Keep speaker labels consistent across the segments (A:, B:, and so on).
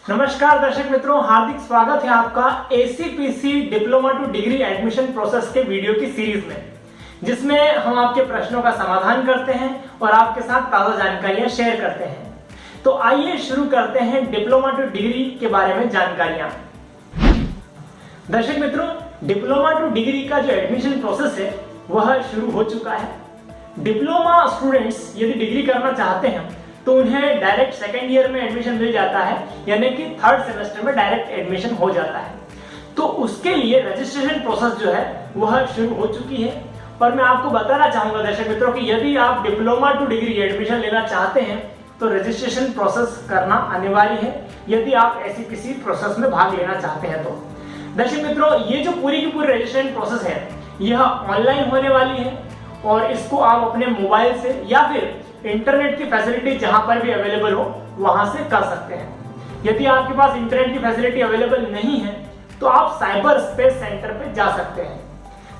A: नमस्कार दर्शक मित्रों, हार्दिक स्वागत है आपका ACPC diploma two degree admission process के वीडियो की सीरीज में, जिसमें हम आपके प्रश्नों का समाधान करते हैं और आपके साथ ताज़ा जानकारियां शेयर करते हैं। तो आइए शुरू करते हैं डिप्लोमा टू डिग्री के बारे में जानकारियां। दर्शक मित्रों, डिप्लोमा टू डिग्री का जो एडमिशन प्रोसेस है वह शुरू हो चुका है। डिप्लोमा स्टूडेंट्स यदि डिग्री करना चाहते हैं तो उन्हें डायरेक्ट सेकेंड ईयर में एडमिशन मिल जाता है, यानी कि थर्ड सेमेस्टर में डायरेक्ट एडमिशन हो जाता है। तो उसके लिए रजिस्ट्रेशन प्रोसेस जो है वह शुरू हो चुकी है। और मैं आपको बताना चाहूंगा दर्शक मित्रों कि यदि आप डिप्लोमा टू डिग्री एडमिशन लेना चाहते हैं तो रजिस्ट्रेशन प्रोसेस करना अनिवार्य है, यदि आप एसीपीसी प्रोसेस में भाग लेना चाहते हैं तो। दर्शक मित्रों, ये जो पूरी की पूरी रजिस्ट्रेशन प्रोसेस है यह ऑनलाइन होने वाली है और इसको आप अपने मोबाइल से या फिर इंटरनेट की फैसिलिटी जहां पर भी अवेलेबल हो वहां से कर सकते हैं। यदि आपके पास इंटरनेट की फैसिलिटी अवेलेबल नहीं है तो आप साइबर स्पेस सेंटर पे जा सकते हैं।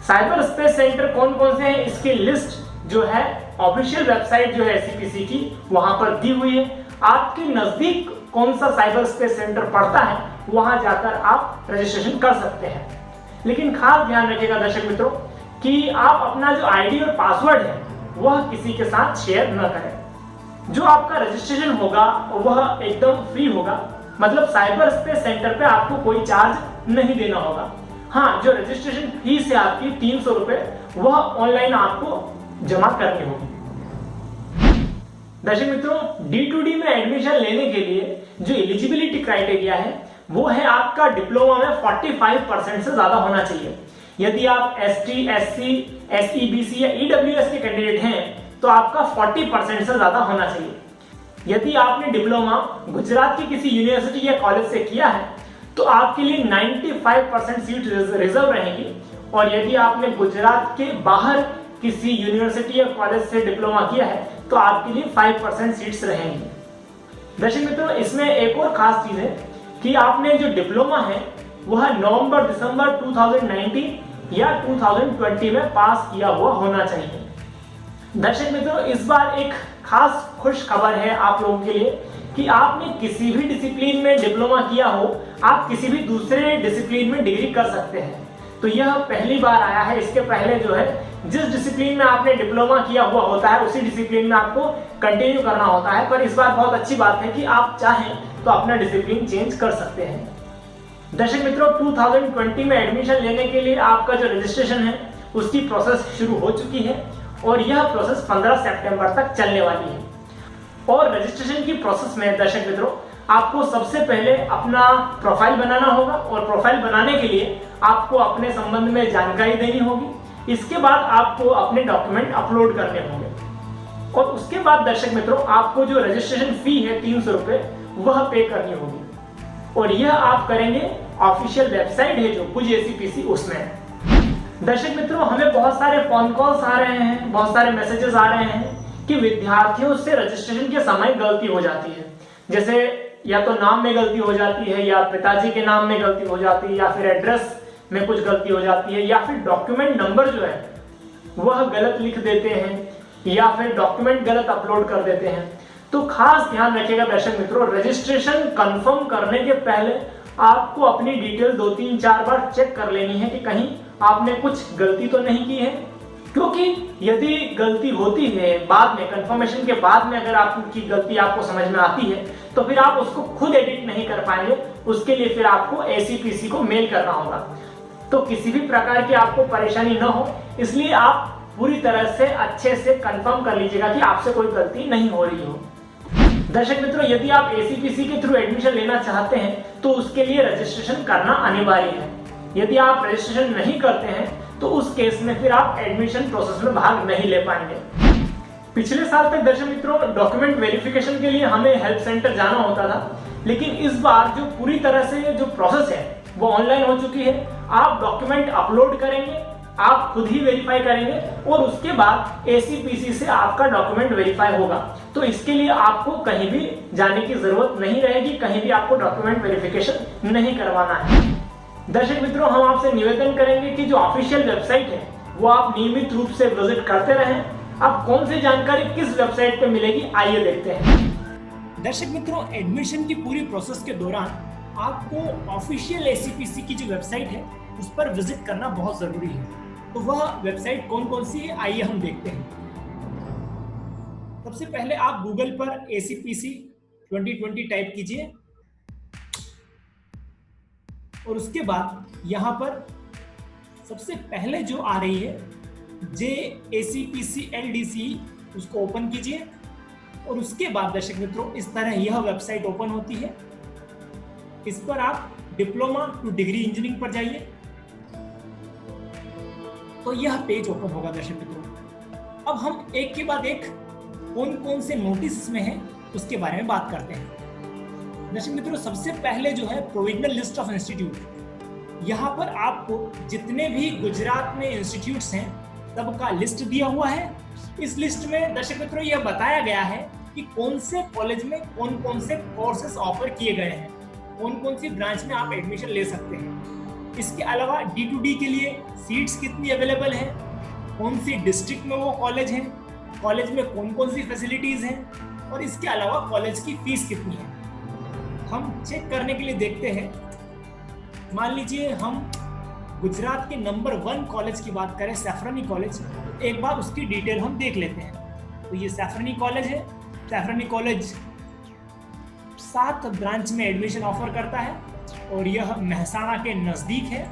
A: साइबर स्पेस सेंटर कौन कौन से हैं इसकी लिस्ट जो है ऑफिशियल वेबसाइट जो है एसीपीसी की वहां पर दी हुई है। आपके नजदीक कौन सा साइबर स्पेस सेंटर पड़ता है वहां जाकर आप रजिस्ट्रेशन कर सकते हैं। लेकिन खास ध्यान रखिएगा दर्शक मित्रों कि आप अपना जो आईडी और पासवर्ड है वह किसी के साथ शेयर न करें। जो आपका रजिस्ट्रेशन होगा वह एकदम फ्री होगा, मतलब साइबर स्पेस सेंटर पे आपको कोई चार्ज नहीं देना होगा। हाँ, जो रजिस्ट्रेशन फीस है आपकी 300 रुपए वह ऑनलाइन आपको जमा करनी होगी। दर्शक मित्रों, D2D में एडमिशन लेने के लिए जो एलिजिबिलिटी क्राइटेरिया है वो है आपका डिप्लोमा में 45% से ज्यादा होना चाहिए। यदि आप ST, SC, SEBC या EWS के कैंडिडेट हैं तो आपका 40% से ज्यादा होना चाहिए। यदि आपने डिप्लोमा गुजरात की किसी यूनिवर्सिटी या कॉलेज से किया है तो आपके लिए 95% सीट रिजर्व रहेंगी, और यदि आपने गुजरात के बाहर किसी यूनिवर्सिटी या कॉलेज से डिप्लोमा किया है तो आपके लिए 5% सीट्स रहेंगी। दर्शक मित्रों, इसमें एक और खास चीज है कि आपने जो डिप्लोमा है वह नवंबर दिसंबर 2019 या 2020 में पास किया हुआ होना चाहिए। दर्शक मित्रों, इस बार एक खास खुश खबर है आप लोगों के लिए कि आपने किसी भी डिसिप्लिन में डिप्लोमा किया हो, आप किसी भी दूसरे डिसिप्लिन में डिग्री कर सकते हैं। तो यह पहली बार आया है। इसके पहले जो है जिस डिसिप्लिन में आपने डिप्लोमा किया हुआ होता है उसी डिसिप्लिन में आपको कंटिन्यू करना होता है, पर इस बार बहुत अच्छी बात है कि आप चाहें तो अपना डिसिप्लिन चेंज कर सकते हैं। दर्शक मित्रों, 2020 में एडमिशन लेने के लिए आपका जो रजिस्ट्रेशन है उसकी प्रोसेस शुरू हो चुकी है और यह प्रोसेस 15 सितंबर तक चलने वाली है। और रजिस्ट्रेशन की प्रोसेस में दर्शक मित्रों आपको सबसे पहले अपना प्रोफाइल बनाना होगा, और प्रोफाइल बनाने के लिए आपको अपने संबंध में जानकारी देनी होगी। इसके बाद आपको अपने डॉक्यूमेंट अपलोड करने होंगे और उसके बाद दर्शक मित्रों आपको जो रजिस्ट्रेशन फी है 300 रुपए वह पे करनी होगी, और यह आप करेंगे ऑफिशियल वेबसाइट है जो कुछ एसीपीसी उसमें। दर्शक मित्रों, हमें बहुत सारे फोन कॉल्स आ रहे हैं, बहुत सारे मैसेजेस आ रहे हैं कि विद्यार्थियों से रजिस्ट्रेशन के समय गलती हो जाती है। जैसे या तो नाम में गलती हो जाती है, या पिताजी के नाम में गलती हो जाती है, या फिर एड्रेस में कुछ गलती हो जाती है, या फिर डॉक्यूमेंट नंबर जो है वह गलत लिख देते हैं, या फिर डॉक्यूमेंट गलत अपलोड कर देते हैं। तो खास ध्यान रखिएगा दर्शक मित्रों, रजिस्ट्रेशन कंफर्म करने के पहले आपको अपनी डिटेल 2-3-4 बार चेक कर लेनी है कि कहीं आपने कुछ गलती तो नहीं की है, क्योंकि यदि गलती होती है बाद में, कंफर्मेशन के बाद में अगर आपकी गलती आपको समझ में आती है तो फिर आप उसको खुद एडिट नहीं कर पाएंगे। उसके लिए फिर आपको एसीपीसी को मेल करना होगा। तो किसी भी प्रकार की आपको परेशानी न हो, इसलिए आप पूरी तरह से अच्छे से कंफर्म कर लीजिएगा कि आपसे कोई गलती नहीं हो रही हो। दर्शक मित्रों, यदि आप एसीपीसी के थ्रू एडमिशन लेना चाहते हैं तो उसके लिए रजिस्ट्रेशन करना अनिवार्य है। यदि आप रजिस्ट्रेशन नहीं करते हैं तो उस केस में फिर आप एडमिशन प्रोसेस में भाग नहीं ले पाएंगे। पिछले साल तक दर्शक मित्रों डॉक्यूमेंट वेरिफिकेशन के लिए हमें हेल्प सेंटर जाना होता था, लेकिन इस बार जो पूरी तरह से जो प्रोसेस है वो ऑनलाइन हो चुकी है। आप डॉक्यूमेंट अपलोड करेंगे, आप खुद ही वेरीफाई करेंगे और उसके बाद एसीपीसी से आपका डॉक्यूमेंट वेरीफाई होगा। तो इसके लिए आपको कहीं भी जाने की जरूरत नहीं रहेगी, कहीं भी आपको डॉक्यूमेंट वेरिफिकेशन नहीं करवाना है। दर्शक मित्रों, हम आपसे निवेदन करेंगे कि जो ऑफिशियल वेबसाइट है वो आप नियमित रूप से विजिट करते रहें। अब कौन सी जानकारी किस वेबसाइट पे मिलेगी आइए देखते हैं। दर्शक मित्रों, एडमिशन की पूरी प्रोसेस के दौरान आपको ऑफिशियल एसीपीसी की जो वेबसाइट है उस पर विजिट करना बहुत जरूरी है। तो वह वेबसाइट कौन कौन सी है, आइए हम देखते हैं। सबसे पहले आप गूगल पर ACPC 2020 टाइप कीजिए और उसके बाद यहाँ पर सबसे पहले जो आ रही है JACPC LDC, उसको ओपन कीजिए और उसके बाद दर्शक मित्रों इस तरह यह वेबसाइट ओपन होती है। इस पर आप डिप्लोमा टू डिग्री इंजीनियरिंग पर जाइए तो यह पेज ओपन होगा दर्शक मित्रों। अब हम एक के बाद एक कौन कौन से नोटिस में हैं उसके बारे में बात करते हैं। दर्शक मित्रों, सबसे पहले जो है प्रोविजनल लिस्ट ऑफ इंस्टीट्यूट, यहाँ पर आपको जितने भी गुजरात में इंस्टीट्यूट्स हैं तब का लिस्ट दिया हुआ है। इस लिस्ट में दर्शक मित्रों यह बताया गया है कि कौन से कॉलेज में कौन कौन से कोर्सेज ऑफर किए गए हैं, कौन कौन सी ब्रांच में आप एडमिशन ले सकते हैं। इसके अलावा D2D के लिए सीट्स कितनी अवेलेबल हैं, कौन सी डिस्ट्रिक्ट में वो कॉलेज हैं, कॉलेज में कौन कौन सी फैसिलिटीज हैं और इसके अलावा कॉलेज की फीस कितनी है। हम चेक करने के लिए देखते हैं। मान लीजिए हम गुजरात के नंबर 1 कॉलेज की बात करें, सैफरानी कॉलेज, एक बार उसकी डिटेल हम देख लेते हैं। तो ये सैफरानी कॉलेज है। सैफरानी कॉलेज 7 ब्रांच में एडमिशन ऑफर करता है और यह मेहसाणा के नज़दीक है।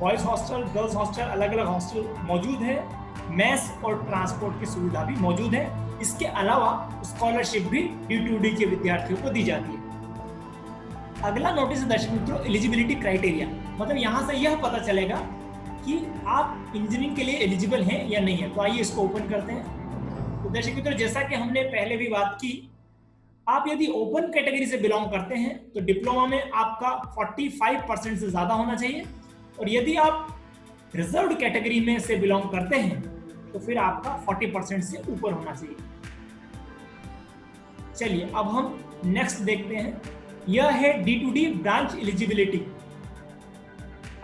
A: बॉयज़ हॉस्टल, गर्ल्स हॉस्टल, अलग अलग हॉस्टल मौजूद है। मेस और ट्रांसपोर्ट की सुविधा भी मौजूद है। इसके अलावा स्कॉलरशिप भी D2D के विद्यार्थियों को दी जाती है। अगला नोटिस है दर्शक मित्रों एलिजिबिलिटी क्राइटेरिया, मतलब यहाँ से यह पता चलेगा कि आप इंजीनियरिंग के लिए एलिजिबल हैं या नहीं है। तो आइए इसको ओपन करते हैं। तो दर्शक मित्रों, जैसा कि हमने पहले भी बात की, आप यदि ओपन कैटेगरी से बिलोंग करते हैं तो डिप्लोमा में आपका 45% से ज्यादा होना चाहिए और यदि आप रिजर्व्ड कैटेगरी में से बिलोंग करते हैं तो फिर आपका 40% से ऊपर होना चाहिए। चलिए अब हम नेक्स्ट देखते हैं। यह है D2D ब्रांच एलिजिबिलिटी।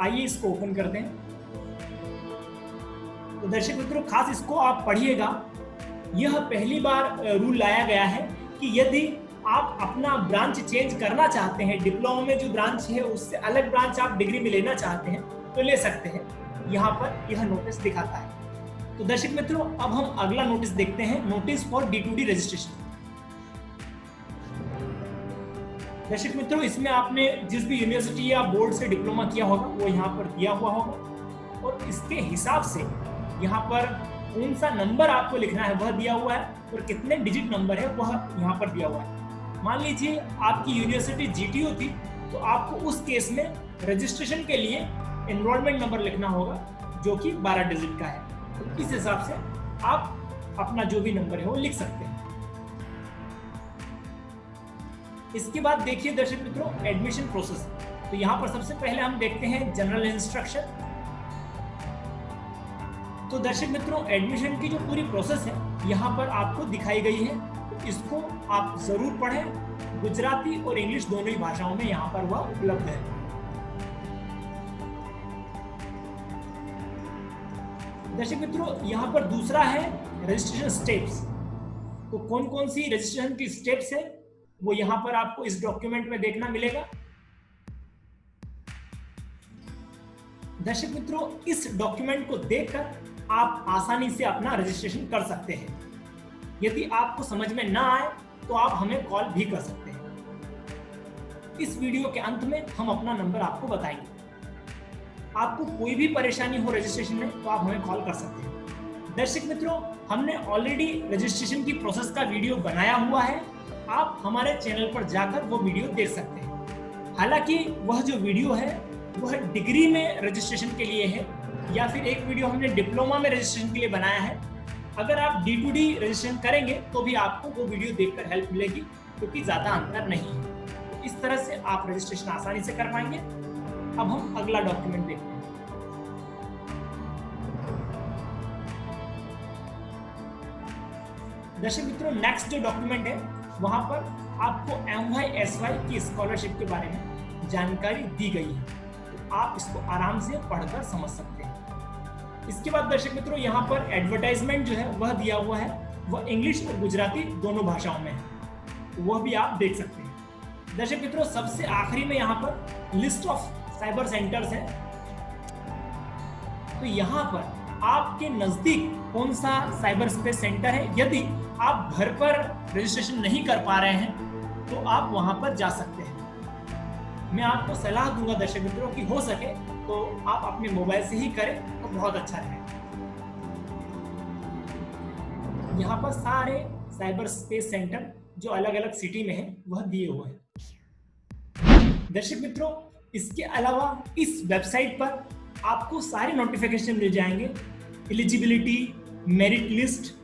A: आइए इसको ओपन करते हैं। तो दर्शक मित्रों, खास इसको आप पढ़िएगा। यह पहली बार रूल लाया गया है कि यदि आप अपना ब्रांच चेंज करना चाहते हैं, डिप्लोमा में जो ब्रांच है उससे अलग ब्रांच आप डिग्री में लेना चाहते हैं तो ले सकते हैं। यहाँ पर यह नोटिस दिखाता है। तो दर्शक मित्रों, अब हम अगला नोटिस देखते हैं, नोटिस फॉर D2D रजिस्ट्रेशन। दर्शक मित्रों, इसमें आपने जिस भी यूनिवर्सिटी या बोर्ड से डिप्लोमा किया होगा वो यहाँ पर दिया हुआ होगा और इसके हिसाब से यहाँ पर कौन सा नंबर आपको लिखना है वह दिया हुआ है और कितने डिजिट नंबर है वह यहाँ पर दिया हुआ है। मान लीजिए आपकी यूनिवर्सिटी GTU थी तो आपको उस केस में रजिस्ट्रेशन के लिए एनरोलमेंट नंबर लिखना होगा जो कि 12 डिजिट का है। तो इस हिसाब से आप अपना जो भी नंबर है वो लिख सकते हैं। इसके बाद देखिए दर्शक मित्रों एडमिशन प्रोसेस। तो यहाँ पर सबसे पहले हम देखते हैं जनरल इंस्ट्रक्शन। तो दर्शक मित्रों, एडमिशन की जो पूरी प्रोसेस है यहाँ पर आपको दिखाई गई है, तो इसको आप जरूर पढ़ें। गुजराती और इंग्लिश दोनों ही भाषाओं में यहाँ पर वह उपलब्ध है। दर्शक मित्रों, यहाँ पर दूसरा है रजिस्ट्रेशन स्टेप्स। तो कौन कौन सी रजिस्ट्रेशन की स्टेप्स है वो यहाँ पर आपको इस डॉक्यूमेंट में देखना मिलेगा। दर्शक मित्रों, इस डॉक्यूमेंट को देखकर आप आसानी से अपना रजिस्ट्रेशन कर सकते हैं। यदि आपको समझ में ना आए तो आप हमें कॉल भी कर सकते हैं। इस वीडियो के अंत में हम अपना नंबर आपको बताएंगे। आपको कोई भी परेशानी हो रजिस्ट्रेशन में तो आप हमें कॉल कर सकते हैं। दर्शक मित्रों, हमने ऑलरेडी रजिस्ट्रेशन की प्रोसेस का वीडियो बनाया हुआ है, आप हमारे चैनल पर जाकर वो वीडियो देख सकते हैं। हालांकि वह जो वीडियो है वह डिग्री में रजिस्ट्रेशन के लिए है या फिर एक वीडियो हमने डिप्लोमा में रजिस्ट्रेशन के लिए बनाया है। अगर आप D2D रजिस्ट्रेशन करेंगे तो भी आपको वो वीडियो देखकर हेल्प Mileगी क्योंकि ज़्यादा अंतर नहीं है। तो इस तरह से आप रजिस्ट्रेशन आसानी से कर पाएंगे। अब हम अगला डॉक्यूमेंट देखते हैं। दर्शक मित्रों, नेक्स्ट जो डॉक्यूमेंट है वहां पर आपको MYSY की स्कॉलरशिप के बारे में जानकारी दी गई है, तो आप इसको आराम से पढ़कर समझ सकते हैं। इसके बाद दर्शक मित्रों, यहाँ पर एडवर्टाइजमेंट जो है वह दिया हुआ है, वह इंग्लिश और गुजराती दोनों भाषाओं में है। वह भी आप देख सकते हैं। दर्शक मित्रों, सबसे आखिरी में यहाँ पर लिस्ट ऑफ साइबर सेंटर्स है। तो यहाँ पर आपके नजदीक कौन सा साइबर स्पेस सेंटर है, यदि आप घर पर रजिस्ट्रेशन नहीं कर पा रहे हैं तो आप वहां पर जा सकते हैं। मैं आपको सलाह दूंगा दर्शक मित्रों कि हो सके तो आप अपने मोबाइल से ही करें तो बहुत अच्छा रहेगा। यहाँ पर सारे साइबर स्पेस सेंटर जो अलग अलग सिटी में है वह दिए हुए हैं। दर्शक मित्रों, इसके अलावा इस वेबसाइट पर आपको सारे नोटिफिकेशन मिल जाएंगे। एलिजिबिलिटी, मेरिट लिस्ट,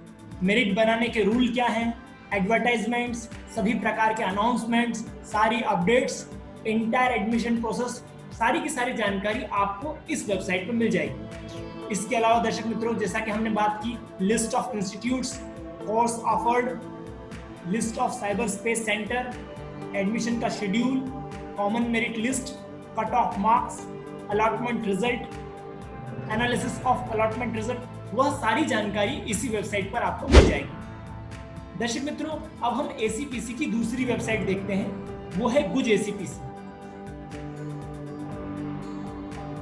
A: मेरिट बनाने के रूल क्या हैं, एडवर्टाइजमेंट्स, सभी प्रकार के अनाउंसमेंट्स, सारी अपडेट्स, इंटायर एडमिशन प्रोसेस, सारी की सारी जानकारी आपको इस वेबसाइट पर मिल जाएगी। इसके अलावा दर्शक मित्रों, जैसा कि हमने बात की, list of institutes, course offered, list of cyber space centre, admission का schedule, common merit list, cut off marks, allotment result, analysis of allotment result, वह सारी जानकारी इसी वेबसाइट पर आपको मिल जाएगी। दर्शक मित्रों, अब हम एसीपीसी की दूसरी वेबसाइट देखते हैं, वो है गुज एसीपीसी।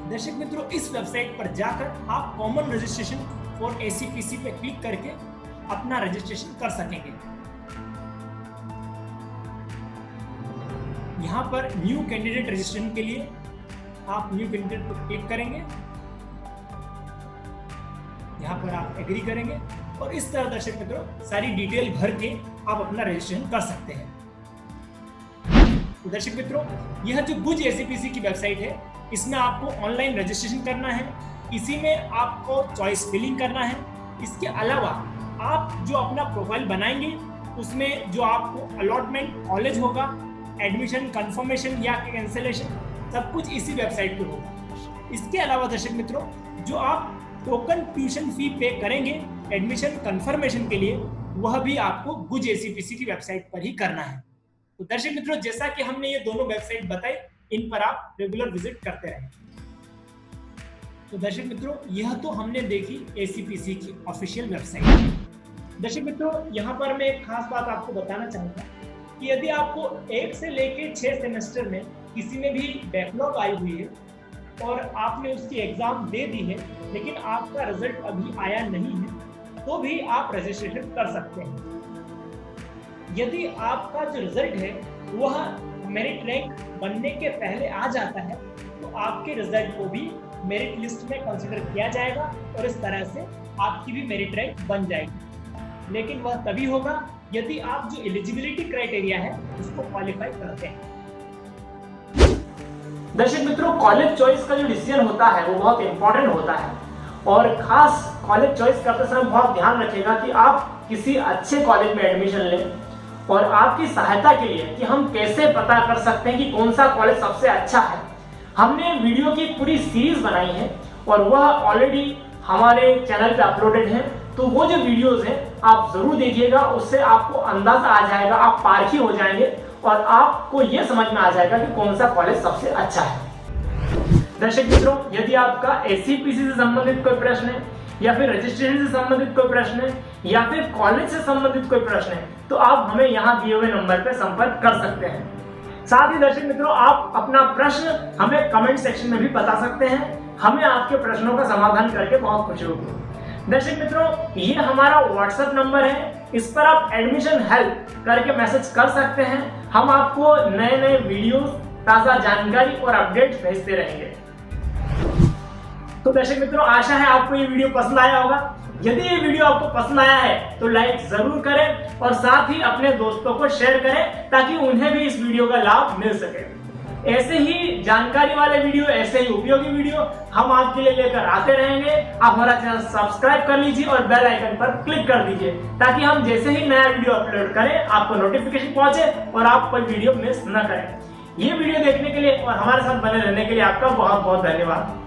A: दर्शक मित्रों, इस वेबसाइट पर जाकर आप कॉमन रजिस्ट्रेशन फॉर एसीपीसी पे क्लिक करके अपना रजिस्ट्रेशन कर सकेंगे। यहाँ पर न्यू कैंडिडेट रजिस्ट्रेशन के लिए आप न्यू कैंडिडेट पर क्लिक करेंगे, यहाँ पर आप एग्री करेंगे और इस तरह दर्शक मित्रों सारी डिटेल भर के आप अपना रजिस्ट्रेशन कर सकते हैं। तो दर्शक मित्रों, यह जो गुज एसीपीसी की वेबसाइट है, इसमें आपको ऑनलाइन रजिस्ट्रेशन करना है, इसी में आपको चॉइस फिलिंग करना है। इसके अलावा आप जो अपना प्रोफाइल बनाएंगे उसमें जो आपको अलॉटमेंट कॉलेज होगा, एडमिशन कंफर्मेशन या कैंसिलेशन, सब कुछ इसी वेबसाइट पे होगा। इसके अलावा दर्शक मित्रों, जो आप टोकन ट्यूशन फी पे करेंगे एडमिशन कंफर्मेशन के लिए, वह भी आपको गुज एसीपीसी की वेबसाइट पर ही करना है। तो दर्शक मित्रों, जैसा कि हमने ये दोनों वेबसाइट बताई, इन पर आप रेगुलर विजिट करते रहें। तो दर्शक मित्रों, यह तो हमने देखी एसीपीसी की ऑफिशियल वेबसाइट। दर्शक मित्रों, यहाँ पर मैं एक खास बात आपको बताना चाहूंगा कि यदि आपको 1 से लेकर 6 सेमेस्टर में किसी में भी बैकलॉग आई हुई है और आपने उसकी एग्जाम दे दी है लेकिन आपका रिजल्ट अभी आया नहीं है, तो भी आप रजिस्ट्रेशन कर सकते हैं। यदि आपका जो रिजल्ट है वह मेरिट रैंक बनने के पहले आ जाता है तो आपके रिजल्ट को भी मेरिट लिस्ट में कंसीडर किया जाएगा और इस तरह से आपकी भी मेरिट रैंक बन जाएगी। लेकिन वह तभी होगा यदि आप जो एलिजिबिलिटी क्राइटेरिया है उसको क्वालिफाई करते हैं। दर्शक मित्रों, कॉलेज चॉइस का जो डिसीजन होता है वो बहुत इंपॉर्टेंट होता है और खास कॉलेज चॉइस करते समय बहुत ध्यान रखिएगा कि आप किसी अच्छे कॉलेज में एडमिशन लें। और आपकी सहायता के लिए कि हम कैसे पता कर सकते हैं कि कौन सा कॉलेज सबसे अच्छा है, हमने वीडियो की पूरी सीरीज बनाई है और वह ऑलरेडी हमारे चैनल पे अपलोडेड है। तो वो जो वीडियोस हैं आप जरूर देखिएगा, उससे आपको अंदाजा आ जाएगा, आप पारखी हो जाएंगे और आपको यह समझ में आ जाएगा कि कौन सा कॉलेज सबसे अच्छा है। दर्शक मित्रों, यदि आपका एसीपीसी से संबंधित कोई प्रश्न है या फिर रजिस्ट्रेशन से संबंधित कोई प्रश्न है या फिर कॉलेज से संबंधित कोई प्रश्न है तो आप हमें यहाँ दिए हुए नंबर पर संपर्क कर सकते हैं। साथ ही दर्शक मित्रों, आप अपना प्रश्न हमें कमेंट सेक्शन में भी बता सकते हैं, हमें आपके प्रश्नों का समाधान करके बहुत खुशी होगी। दर्शक मित्रों, ये हमारा व्हाट्सएप नंबर है, इस पर आप एडमिशन हेल्प करके मैसेज कर सकते हैं। हम आपको नए नए वीडियोस, ताजा जानकारी और अपडेट्स भेजते रहेंगे। तो दर्शक मित्रों, आशा है आपको ये वीडियो पसंद आया होगा। यदि ये वीडियो आपको पसंद आया है तो लाइक जरूर करें और साथ ही अपने दोस्तों को शेयर करें ताकि उन्हें भी इस वीडियो का लाभ मिल सके। ऐसे ही जानकारी वाले वीडियो, ऐसे ही उपयोगी वीडियो हम आपके लिए लेकर आते रहेंगे। आप हमारा चैनल सब्सक्राइब कर लीजिए और बेल आइकन पर क्लिक कर दीजिए ताकि हम जैसे ही नया वीडियो अपलोड करें आपको नोटिफिकेशन पहुंचे और आप कोई वीडियो मिस न करें। ये वीडियो देखने के लिए और हमारे साथ बने रहने के लिए आपका बहुत बहुत धन्यवाद।